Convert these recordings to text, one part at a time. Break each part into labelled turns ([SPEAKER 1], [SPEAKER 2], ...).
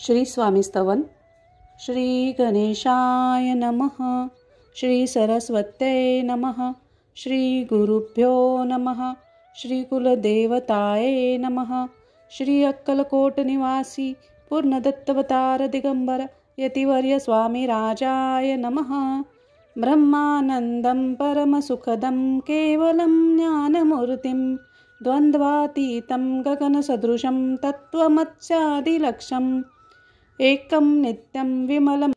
[SPEAKER 1] श्री स्वामी स्तवन. श्री गणेशाय नमः. श्री सरस्वत्यै नमः. श्री गुरुभ्यो नमः. श्री कुलदेवताये नमः. श्री अक्कलकोट निवासी पूर्णदत्तावतार दिगंबर यतिवर्य स्वामी राजाय नमः. ब्रह्मानंदं परमसुखदं केवलं ज्ञानमूर्तिं द्वन्द्वातीतं गगनसदृशं तत्त्वमस्यादिलक्ष्यम् एकं नित्यं विमलम्.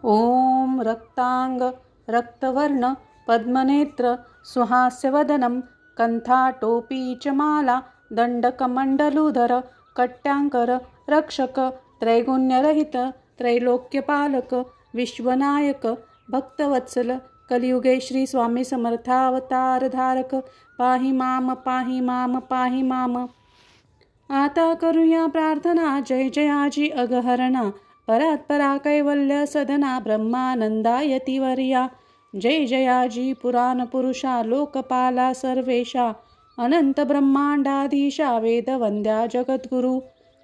[SPEAKER 1] ॐ रक्तांग रक्तवर्ण पद्मनेत्र सुहास्यवदनं कंठाटोपी च माला दंडकमंडलुधर कट्यांकर रक्षक त्रैगुण्यरहित त्रैलोक्यपालक विश्वनायक भक्तवत्सल कलियुगे श्री स्वामी समर्थावतार धारक पाहि माम पाहि माम पाहि माम. आता करूया प्रार्थना. जय जयाजी अगहरणा परात्परा कैवल्य सदना ब्रह्मानंदा यतिवर्या. जय जयाजी पुराण पुरुषा लोकपाला सर्वेशा अनंत ब्रह्मांडाधीशा वेदवंद्या जगद्गुरु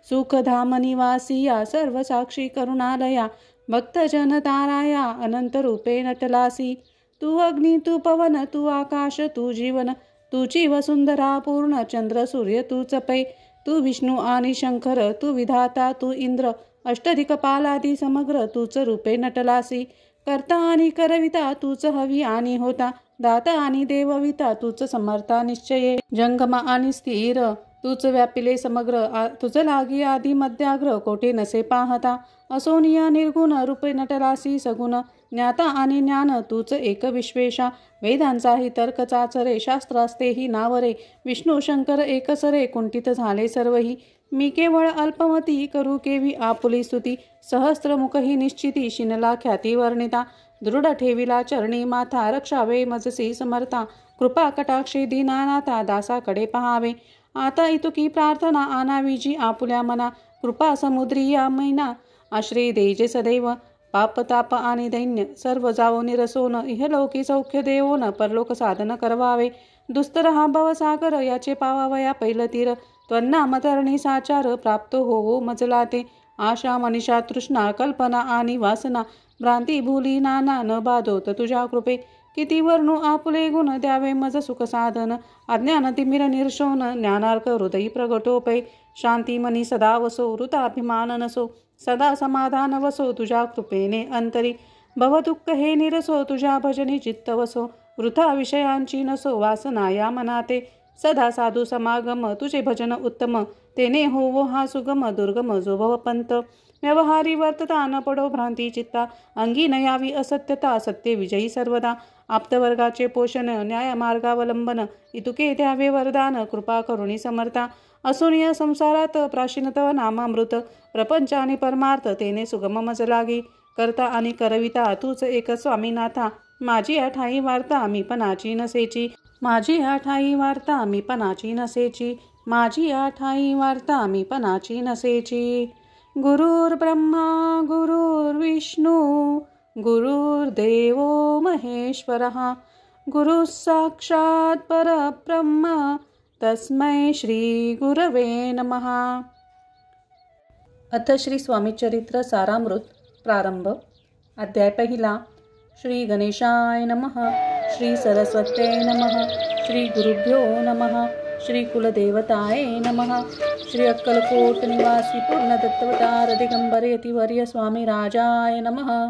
[SPEAKER 1] सुखधाम निवासिया सर्वसाक्षी करुणालया भक्तजन ताराया अनंत रूपे नटलासी. तू अग्नी तू पवन तू आकाश तू जीवन तुची वसुंधरा पूर्ण चंद्र सूर्य तू चपै तू विष्णू आणि शंकर तू विधाता तू इंद्र अष्टदिक्पालादी समग्र तूच रूपे नटलासी. करता आणि करविता तूच हवी आणि होता दाता आणि देवविता तूच समर्था निश्चये जंगमा आणि स्थिर तूच व्यापिले समग्र तुझ लागी आधी मध्याग्र कोठे नसे पाहता असोनिया निर्गुण रूपे नटलासी सगुण ज्ञाता आणि ज्ञान तूच एक विश्वेशा वेदांचाही तर्क चाचरे शास्त्रास्तेही नावरे विष्णू शंकर एकसरे कुंठित झाले सर्वही. मी केवळ अल्पमती करू केवी आपुली स्तुती सहस्त्रमुखही निश्चिती शिनला ख्याती वर्णिता दृढ ठेविला चरणी माथा रक्षावे मजसी समर्था कृपा कटाक्षी दीनानाथा दासाकडे पहावे. आता इतुकी प्रार्थना आनावीजी आपुल्या मना कृपा समुद्री या मैना आश्रय देजे सदैव पापताप आणि दैन्य सर्व जावो निरसोन इहलौकी सौख्य देवोन परलोक साधन करवावे. दुस्तर हा भवसागर याचे पावावया पैल तीर त्वन्नाम तरणी साचार प्राप्त होवो मजला ते. आशा मनीषा तृष्णा कल्पना आणि वासना भ्रांती भूली नाना न बाधोत तुझ्या कृपे. किती वर्णू आपुले गुण द्यावे मज सुख साधन अज्ञान तिमिर निर्शोन ज्ञानार्क हृदयी प्रगटोपै. शांती मनी सदा वसो वृताभिमान नसो सदा समाधान वसो तुझ्या कृपेने अंतरी. भवदुःख हे निरसो तुझ्या भजनी चित्त वसो वृथा विषयांची नसो वासना या मनाते. सदा साधू समागम तुझे भजन उत्तम तेने होवो हा सुगम दुर्गम जो भवपंत. व्यवहारी वर्तता न पडो भ्रांती चित्ता अंगी न यावी असत्यता सत्य विजयी सर्वदा. आप्तवर्गाचे पोषण न्याय मार्गावलंबन इतुके द्यावे वरदान कृपा करुणी समर्था. असुनिय संसारात प्राशीन तव नामामृत प्रपंच आणि परमार्थ तेने सुगम मज लागी. करता आणि करविता तूच एक स्वामीनाथा माझी आठाई वार्ता मी पणाची नसेची माझी आठाई वार्ता मी पणाची नसेची माझी आठाई वार्ता मी पणाची नसेची. गुरुर् ब्रह्मा गुरुर्विष्णू गुरुर्देवो महेश्वरः गुरुः साक्षात् परब्रह्म तस्मै श्री गुरवे नमः. अथ श्री स्वामी चरित्र सारामृत प्रारंभ. अध्याय पहिला. श्री गणेशाय नमः. श्री सरस्वत्यै नमः. श्री गुरुभ्यो नमः. श्री कुलदेवताये नमः. श्री अक्कलकोट निवासी पूर्णदत्तावतार दिगंबर यतिवर्य स्वामी राजाय नमः.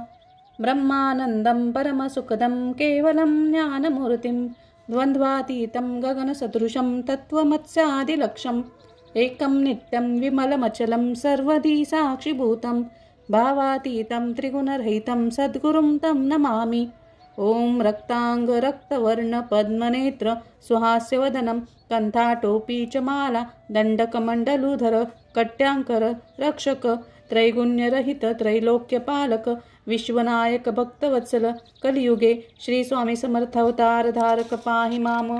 [SPEAKER 1] ब्रह्मानंदं परमसुखदं केवलं ज्ञानमूर्तिं द्वन्द्वातीतं गगनसदृशं तत्त्वमस्यादिलक्ष्यम् एकं नित्यं विमलमचलं सर्वधी साक्षिभूतं भावातीतं त्रिगुणरहितं सद्गुरुं तं नमामि. ॐ रक्तांग रक्तवर्ण पद्मनेत्र सुहास्यवदनं कंठाटोपी च माला दंडकमंडलुधर कट्यांकर रक्षक त्रैगुण्यरहित त्रैलोक्यपालक विश्वनायक भक्तवत्सल कलियुगे श्री स्वामी समर्थावतार धारक पाहि माम.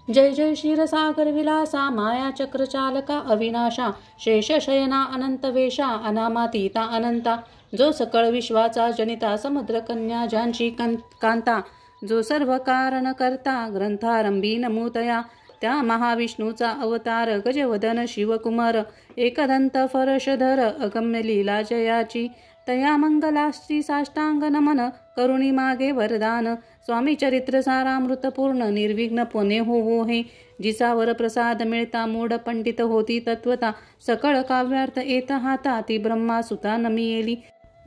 [SPEAKER 1] जय जय क्षीरसागर विलासा माया चक्र चालका अविनाशा शेषशयना अनंतवेशा अनामातीता अनंता जो सकळ विश्वाचा जनिता समुद्र कन्या ज्यांची कांता जो सर्व कारण करता ग्रंथारंभी नमूतया त्या महाविष्णूचा अवतार गजवदन शिवकुमार एकदंत फरशधर अगम्य लीला जयाची तया मंगलाची साष्टांग नमन करुणी मागे वरदान स्वामी चरित्र सारामृत पूर्ण निर्विघ्न पुणे होवो हे जिसावर प्रसाद मिळता मूढ पंडित होती तत्वता सकळ काव्यार्थ येत हाता ती ब्रह्मा सुता नमियेली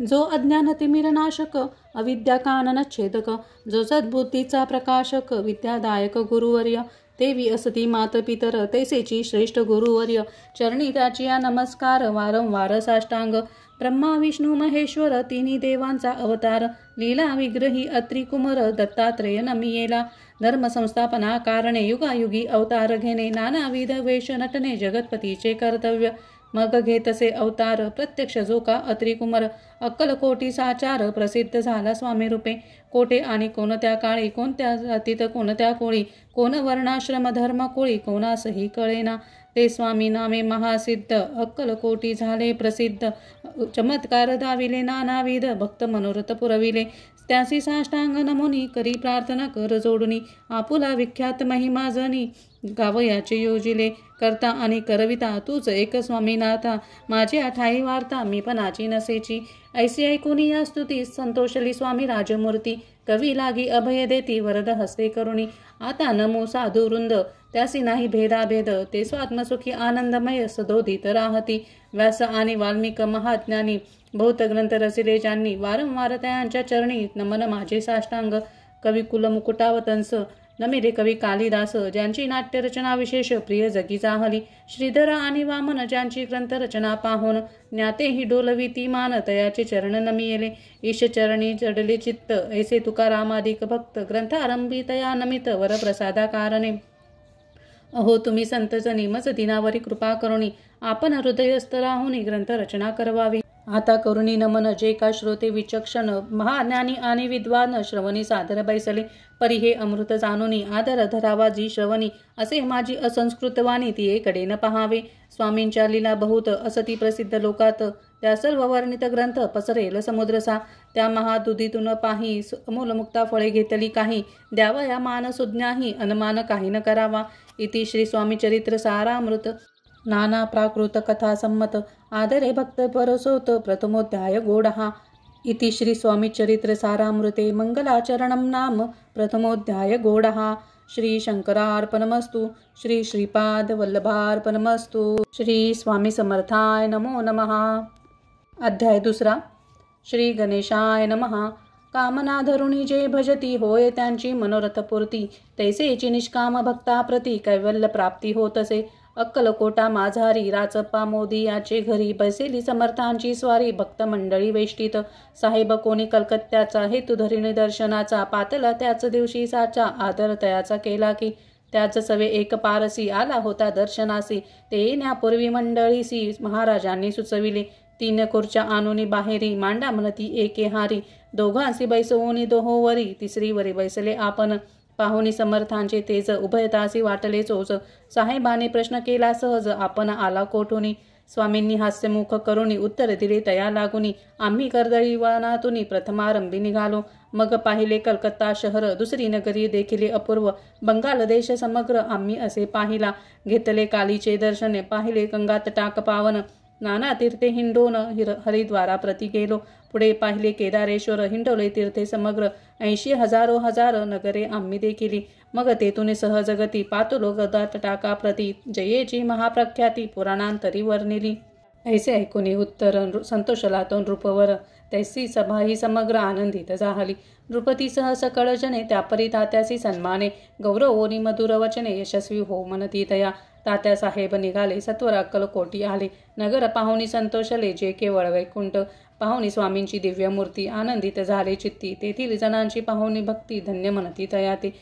[SPEAKER 1] जो अज्ञान तिमिरनाशक अविद्या कानन छेदक जो सद्बुद्धीचा प्रकाशक विद्यादायक गुरुवर्य देवी असती मात पितर तैसेची श्रेष्ठ गुरुवर्य चरणी त्याची नमस्कार वारंवार साष्टांग ब्रह्मा विष्णू महेश्वर तिन्ही देवांचा अवतार लीला विग्रही अत्रिकुमार दत्तात्रेय नमियेला धर्म संस्थापना कारणे युगायुगी अवतार घेणे नानाविध वेश नटणे जगतपतीचे कर्तव्य मग घेतसे अवतार प्रत्यक्ष जो का अत्रिकुमार अक्कलकोटी साचार प्रसिद्ध झाला स्वामी रूपे कोठे आणि कोणत्या काळी कोणत्या जातीत कोणत्या कोळी कोण वर्णाश्रम धर्म कोळी कोणासही कळेना ते स्वामी नामे महासिद्ध अक्कलकोटी झाले प्रसिद्ध चमत्कार दाविले नानाविध भक्त मनोरथ पुरविले त्यासी साष्टांग नमोनी करी प्रार्थना कर जोडुनी आपुला विख्यात महिमा जनी गावयाचे योजिले करता आणि करविता तूच एक स्वामीनाथा माझी ठाई वार्ता मी पणाची नसेची ऐसी ऐकुनी या स्तुती संतोषली स्वामी राजमूर्ती कवी लागी अभय देती वरद हस्ते करुणी आता नमो साधू वृंद त्यासी नाही भेदाभेद ते स्वात्मसुखी आनंदमय सदोदित राहती व्यास आणि वाल्मिक महाज्ञानी बहुत ग्रंथ रचिले ज्यांनी वारंवार त्यांच्या चरणी नमन माझे साष्टांग कवी कुलमुकुटावतंस नमिरे कवी कालिदास ज्यांची नाट्यरचना विशेष प्रिय जगी जाहली श्रीधर आणि वामन ज्यांची ग्रंथरचना पाहून ज्ञातेही डोलविती मान तयाचे चरण नमियेले ईश चरणी जडले चित्त ऐसे तुकारामादिक भक्त ग्रंथारंभी तया नमित वरप्रसादा कारणे अहो तुम्ही संतजनी मज दिनावरी कृपा करुणी आपण हृदयस्थ राहुनी ग्रंथरचना करवावी आता करुणी नमन जे का श्रोते विचक्षण महाज्ञानी आणि विद्वान श्रवणी सादर बैसले परी हे अमृत जाणुनी आदर धरावा जी श्रवणी असे माझी असंस्कृत वाणी ती एकडे न पहावे स्वामींच्या लीला बहुत असती प्रसिद्ध लोकात त्या सर्व वर्णित ग्रंथ पसरेल समुद्रसा त्या महादुधीतून पाही अमोल मुक्ता फळे घेतली काही द्यावा या मान सुज्ञाही अनुमान काही न करावा इति श्री स्वामी चरित्र सारामृत नाना प्राकृत कथा संमत आदरे भक्त परसोत प्रथमोध्याय गोडहा इति श्री स्वामी चरित्र सारामृते मंगलाचरणम नाम प्रथमोध्याय गोडहा श्री शंकरार्पणमस्तु श्री श्रीपाद वल्लभार्पणमस्तु श्री स्वामी समर्थाय नमो नमः अध्याय दुसरा श्री गणेशाय नमः कामना धरुणी जे भजती होय त्यांची मनोरथपूर्ती तैसेची निष्काम भक्ताप्रती कैवल्य प्राप्ती होतसे अक्कलकोटा माझारी राचप्पा मोदी याचे घरी बसेली समर्थांची स्वारी भक्त मंडळी वेष्टीत साहेब कोणी कलकत्त्याचा हेतू धरिणी दर्शनाचा पातला त्याच दिवशी साचा आदर तयाचा केला की त्याच सवे एक पारसी आला होता दर्शनासी ते येण्यापूर्वी मंडळीसी महाराजांनी सुचविले 3 खुर्च्या आणूनी बाहेरी मांडा म्हणती एके हारी दोघांसी बैसवोनी दोहोवरी तिसरी वरी बैसले आपण पाहुणी समर्थांचे तेज उभयतासी वाटले चोच साहेबाने प्रश्न केला सहज आपण आला कोठुनी स्वामींनी हास्यमुख करुणी उत्तर दिले तया लागुनी आम्ही कर्दळी वनातुनी प्रथमारंभी निघालो मग पाहिले कलकत्ता शहर दुसरी नगरी देखिले अपूर्व बंगाल देश समग्र आम्ही असे पाहिला घेतले कालीचे दर्शने पाहिले गंगा तटाक पावन नाना तीर्थे हिंडोन हरिद्वारा प्रति गेलो पुढे पाहिले केदारेश्वर हिंडोले तीर्थे समग्र 80,000 हजार नगरे आम्ही देखिली मग तेथून सहजगती पातुलो गदा तटाका प्रति जयेची महाप्रख्याती पुराणांतरी वर्णिली ऐसे ऐकुनी उत्तर संतोषला तो नृपवर तैसी सभा ही समग्र आनंदित झाली नृपतीसह सकळ जने त्यापरी तात्यासी सन्माने गौरवोनी मधुर वचने यशस्वी हो म्हणती तया तात्यासाहेब निघाले सत्वर अक्कलकोटी आले नगर पाहुणी संतोषले जे केवळ वैकुंठ पाहुणी स्वामींची दिव्य मूर्ती आनंदित झाले चित्ती तेथील जनांची पाहुणी भक्ती धन्य म्हणती तया ते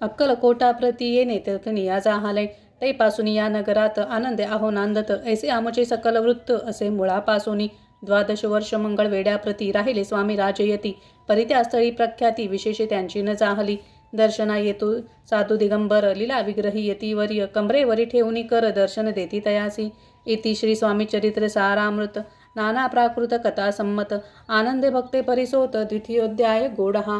[SPEAKER 1] अक्कलकोटा प्रति येणे तेथून या जाहाले तैपासून या नगरात आनंदे आहो नांदत ऐसे आमचे सकल वृत्त असे मुळापासून 12 वर्ष मंगळ वेड्याप्रती राहिले स्वामी राजयती परित्यास्थळी प्रख्याती विशेष त्यांची न जाहली दर्शना येतो साधू दिगंबर लीला विग्रही यतीवर्य कमरेवरी ठेवणी कर दर्शन देती तयासी इति श्री स्वामी चरित्र सारामृत नाना प्राकृत कथा संमत आनंदे भक्ते परिसोत द्वितीयोध्याय गोडहा